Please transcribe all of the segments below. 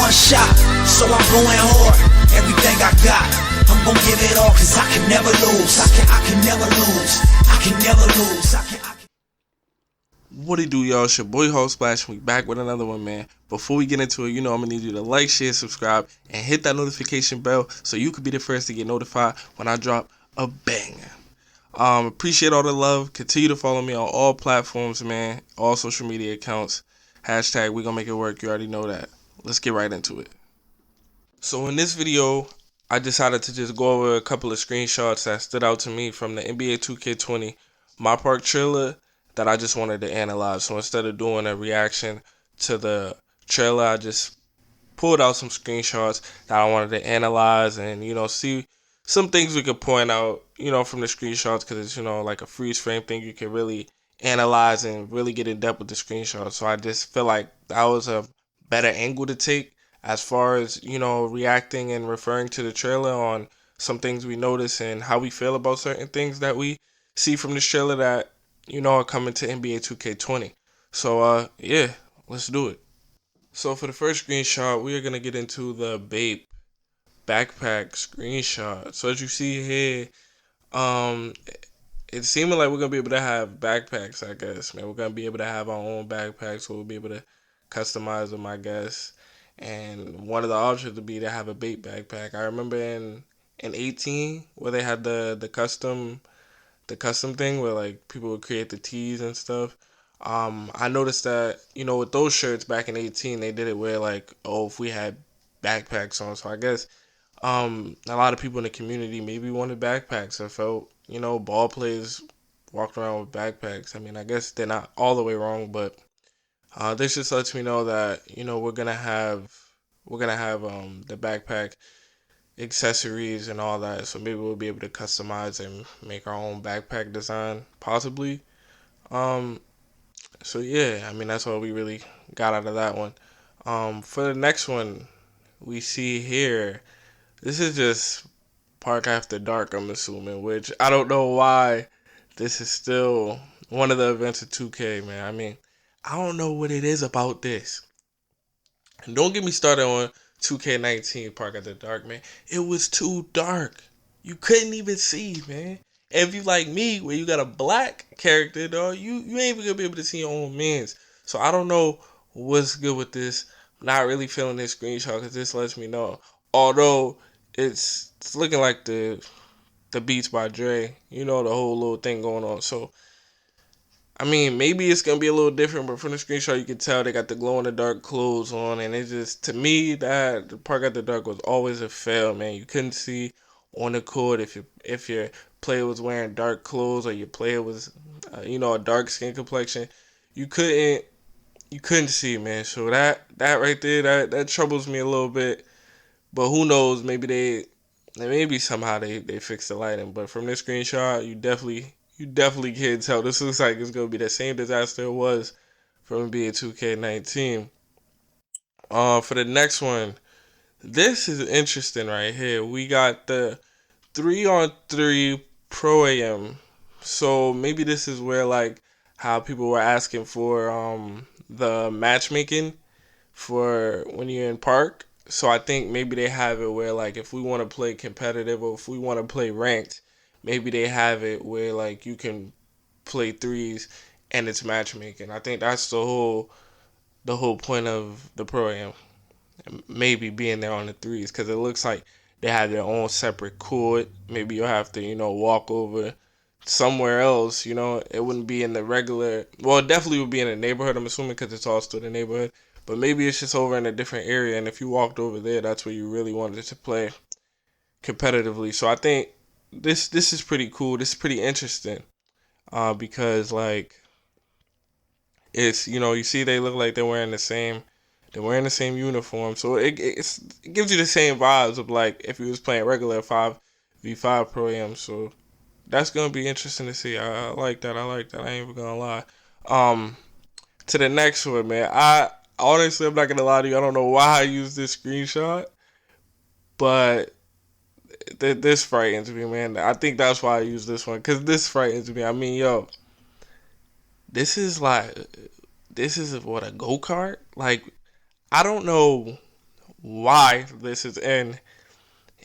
one shot, so I'm going hard. Everything I got, I'm gonna give it all, cause I can never lose. I can never lose. I can never lose. What it do, y'all? It's your boy Hulk Splash. We back with another one, man. Before we get into it, I'm gonna need you to like, share, subscribe, and hit that notification bell so you can be the first to get notified when I drop a banger. Appreciate all the love. Continue to follow me on all platforms, man. All social media accounts. Hashtag we gonna make it work. You already know that. Let's get right into it. So in this video, I decided to just go over a couple of screenshots that stood out to me from the NBA 2K20 Mypark trailer that I just wanted to analyze. So instead of doing a reaction to the trailer, I just pulled out some screenshots that I wanted to analyze and, see some things we could point out, from the screenshots, because it's, like a freeze frame thing you can really analyze and really get in depth with the screenshots. So I just feel like that was a better angle to take as far as, reacting and referring to the trailer on some things we notice and how we feel about certain things that we see from this trailer that, are coming to NBA 2K20. So, yeah, let's do it. So for the first screenshot, we are going to get into the Bape backpack screenshot. So as you see here, it's seeming like we're going to be able to have backpacks, I guess, man. We're going to be able to have our own backpacks, so we'll be able to customize them, I guess. And one of the options would be to have a Bape backpack. I remember in 18 where they had the custom thing where like people would create the tees and stuff. I noticed that, with those shirts back in 18, they did it where like, if we had backpacks on. So I guess a lot of people in the community maybe wanted backpacks. I felt, ball players walked around with backpacks. I mean, I guess they're not all the way wrong, but this just lets me know that, we're gonna have the backpack accessories and all that, so maybe we'll be able to customize and make our own backpack design, possibly. So yeah, I mean, that's all we really got out of that one. For the next one, we see here, this is just Park After Dark, I'm assuming, which I don't know why this is still one of the events of 2K, man. I mean, I don't know what it is about this. And don't get me started on 2K19 Park After Dark, man. It was too dark. You couldn't even see, man. And if you like me, where you got a black character, dog, you ain't even gonna be able to see your own mans. So I don't know what's good with this. I'm not really feeling this screenshot because this lets me know. Although it's looking like the Beats by Dre, the whole little thing going on. So I mean, maybe it's gonna be a little different, but from the screenshot you can tell they got the glow in the dark clothes on, and it just, to me, that the Park After Dark was always a fail, man. You couldn't see on the court if your player was wearing dark clothes or your player was, a dark skin complexion. You couldn't see, man. So that right there, that troubles me a little bit. But who knows? Maybe somehow they fixed the lighting. But from this screenshot, you definitely can't tell. This looks like it's gonna be the same disaster it was from being 2K19. For the next one, this is interesting right here. We got the 3-on-3 Pro AM. So maybe this is where like how people were asking for the matchmaking for when you're in Park. So I think maybe they have it where like if we want to play competitive or if we want to play ranked, maybe they have it where like you can play threes and it's matchmaking. I think that's the whole point of the program, maybe being there on the threes, because it looks like they have their own separate court. Maybe you'll have to walk over somewhere else. It wouldn't be in the regular. Well, it definitely would be in the neighborhood, I'm assuming, because it's all still the neighborhood. But maybe it's just over in a different area, and if you walked over there, that's where you really wanted to play competitively. So I think this is pretty cool. This is pretty interesting, because like it's you see they look like they're wearing the same uniform, so it gives you the same vibes of like if you was playing regular 5v5 Pro Am. So that's gonna be interesting to see. I like that. I ain't even gonna lie. To the next one, man. I honestly, I'm not gonna lie to you. I don't know why I used this screenshot, but this frightens me, man. I think that's why I use this one, because this frightens me. I mean, yo, this is what, a go-kart? Like, I don't know why this is in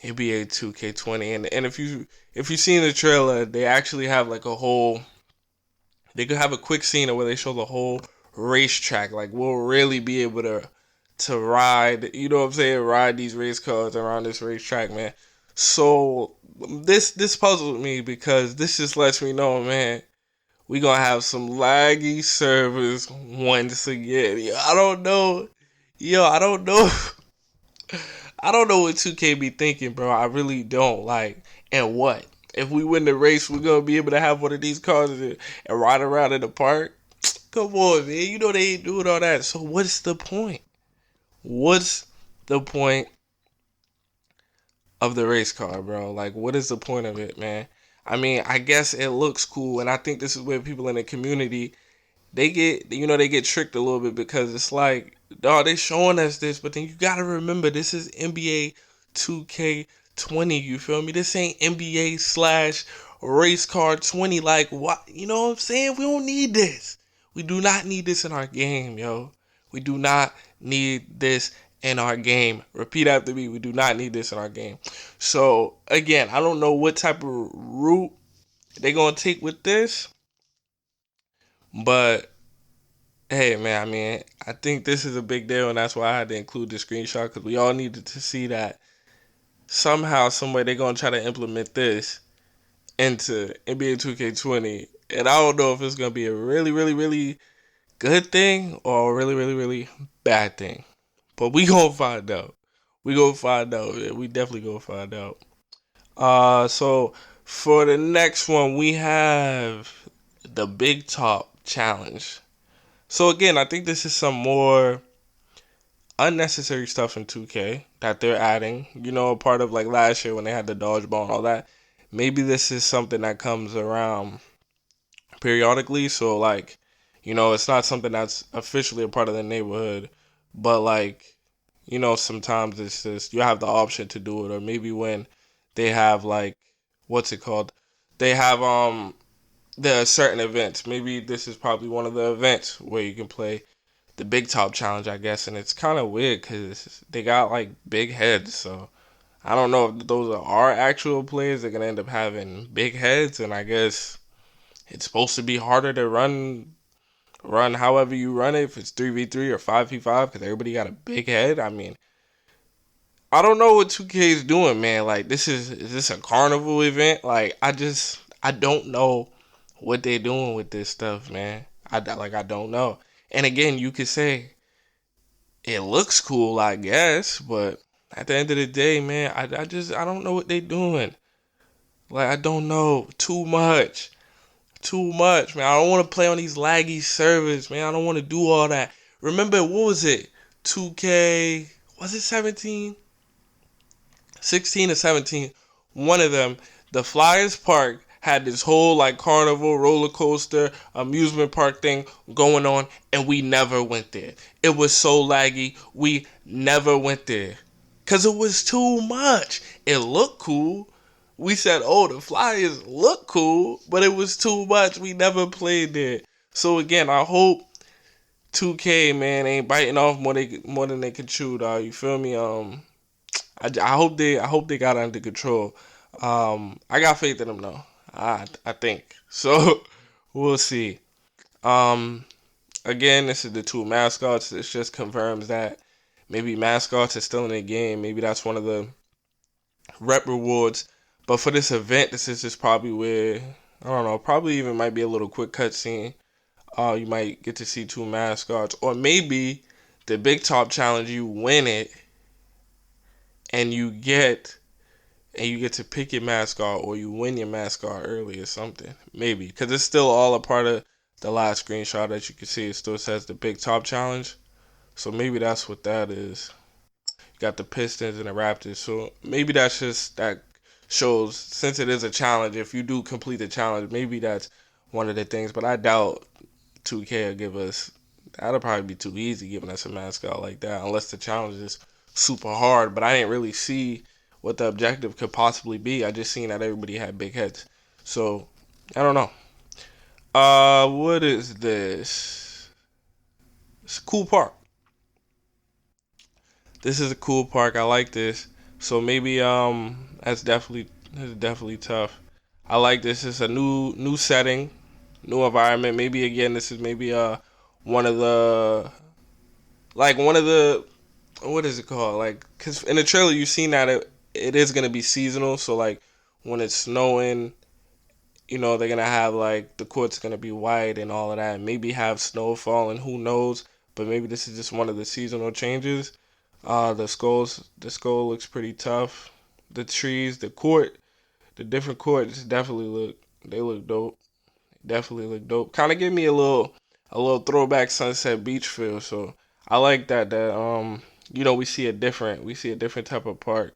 NBA 2K20. And if you seen the trailer, they actually have like a whole, they could have a quick scene where they show the whole racetrack. Like we'll really be able to ride, you know what I'm saying, ride these race cars around this racetrack, man. So this puzzled me because this just lets me know, man, we gonna have some laggy servers once again. I don't know. I don't know. I don't know what 2K be thinking, bro. I really don't. Like, and what? If we win the race, we're gonna be able to have one of these cars and ride around in the park? Come on, man. You know they ain't doing all that. So what's the point? What's the point of the race car, bro? Like, what is the point of it, man? I mean, I guess it looks cool, and I think this is where people in the community they get tricked a little bit because it's like, dog, they showing us this, but then you gotta remember this is NBA 2K20. You feel me? This ain't NBA slash race car 20. Like what? You know what I'm saying? We don't need this. We do not need this in our game, yo. We do not need this in our game. Repeat after me. We do not need this in our game. So again, I don't know what type of route they gonna take with this, but hey, man, I mean, I think this is a big deal, and that's why I had to include the screenshot because we all needed to see that somehow, someway, they're gonna try to implement this into NBA 2K20, and I don't know if it's gonna be a really, really, really good thing or a really, really, really bad thing, but we gonna find out. We gonna find out. Man. We definitely gonna find out. So for the next one, we have the Big Top Challenge. So again, I think this is some more unnecessary stuff in 2K that they're adding. You know, a part of like last year when they had the dodgeball and all that. Maybe this is something that comes around periodically. So like, it's not something that's officially a part of the neighborhood, but like, sometimes it's just you have the option to do it, or maybe when they have like, what's it called? They have there are certain events. Maybe this is probably one of the events where you can play the Big Top Challenge, I guess, and it's kind of weird because they got like big heads. So I don't know if those are our actual players. They're gonna end up having big heads, and I guess it's supposed to be harder to run however you run it. If it's 3v3 or 5v5, because everybody got a big head. I mean, I don't know what 2K is doing, man. Like, is this a carnival event? Like, I don't know what they're doing with this stuff, man. I don't know. And again, you could say it looks cool, I guess, but at the end of the day, man, I don't know what they're doing. Like, I don't know too much, man. I don't want to play on these laggy servers, man. I don't want to do all that. Remember, what was it? 2K, was it 17? 16 or 17, one of them, the Flyers Park had this whole like carnival, roller coaster, amusement park thing going on, and we never went there. It was so laggy, we never went there. Because it was too much. It looked cool. We said, oh, the Flyers look cool, but it was too much. We never played there. So again, I hope 2K, man, ain't biting off more than they can chew, dog. You feel me? I hope they got it under control. I got faith in them though. I think so. We'll see. Um, Again, this is the two mascots. This just confirms that maybe mascots is still in the game. Maybe that's one of the rep rewards. But for this event, this is just probably where I don't know. Probably even might be a little quick cutscene. You might get to see two mascots, or maybe the Big Top Challenge. You win it, and you get to pick your mascot, or you win your mascot early or something. Maybe. Because it's still all a part of the last screenshot that you can see. It still says the Big Top Challenge. So maybe that's what that is. You got the Pistons and the Raptors. So maybe that shows, since it is a challenge, if you do complete the challenge, maybe that's one of the things. But I doubt 2K will give us, that'll probably be too easy giving us a mascot like that. Unless the challenge is super hard. But I didn't really see what the objective could possibly be. I just seen that everybody had big heads. So, I don't know. What is this? It's a cool park. This is a cool park. I like this. So maybe that's definitely tough. I like this. It's a new setting, new environment. Maybe again, this is maybe one of the one of the, what is it called? Like, cause in the trailer you seen that it is gonna be seasonal. So like when it's snowing, they're gonna have like the court's gonna be white and all of that. Maybe have snow falling. Who knows? But maybe this is just one of the seasonal changes. The skull looks pretty tough. The trees, the court, the different courts definitely look dope. Definitely look dope. Kind of give me a little throwback Sunset Beach feel. So I like that we see a different type of park.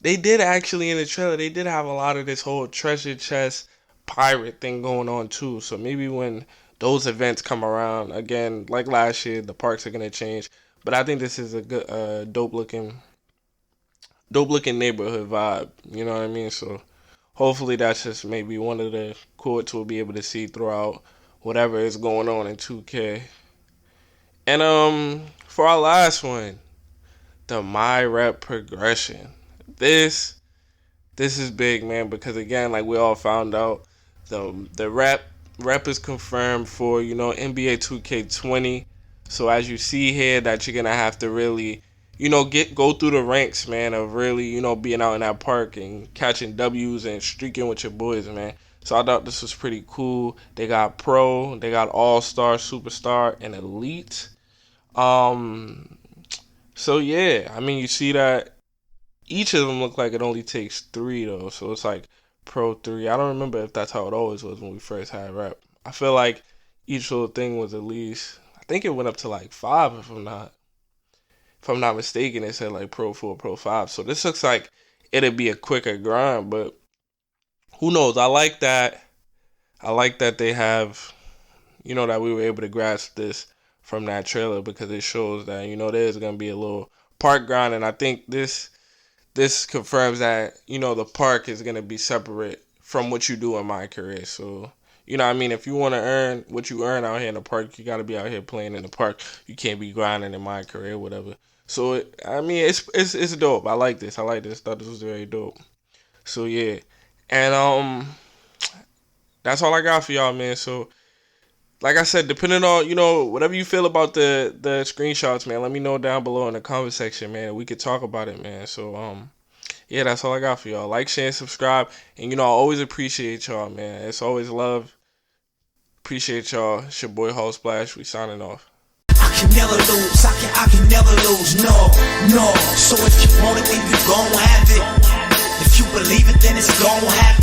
They did actually in the trailer. They did have a lot of this whole treasure chest pirate thing going on too. So maybe when those events come around again, like last year, the parks are gonna change. But I think this is a good, dope looking neighborhood vibe. You know what I mean? So hopefully that's just maybe one of the courts we'll be able to see throughout whatever is going on in 2K. And for our last one, the my rep progression. This this is big, man, because again, like we all found out, the rep is confirmed for NBA 2K20. So as you see here, that you're gonna have to really get go through the ranks, man, of really being out in that park and catching W's and streaking with your boys, man. So I thought this was pretty cool. They got pro, they got all star, superstar, and elite. Um, so yeah, I mean you see that each of them look like it only takes three though, so it's like Pro 3. I don't remember if that's how it always was when we first had rep. I feel like each little thing was at least, I think it went up to like five if I'm not mistaken. It said like Pro 4, Pro 5. So this looks like it'd be a quicker grind, but who knows? I like that they have, that we were able to grasp this from that trailer, because it shows that there's gonna be a little park grind. And I think this confirms that the park is going to be separate from what you do in my career. So what I mean, if you want to earn what you earn out here in the park, you got to be out here playing in the park. You can't be grinding in my career, whatever. So I mean, it's dope. I like this. Thought this was very dope. So yeah, and that's all I got for y'all, man. So like I said, depending on whatever you feel about the screenshots, man, let me know down below in the comment section, man. We could talk about it, man. So yeah, that's all I got for y'all. Like, share, and subscribe, and I always appreciate y'all, man. It's always love. Appreciate y'all. It's your boy Hall Splash. We signing off. I can never lose, I can never lose, no. So if you want it, then you gon' have it. If you believe it, then it's gon' happen.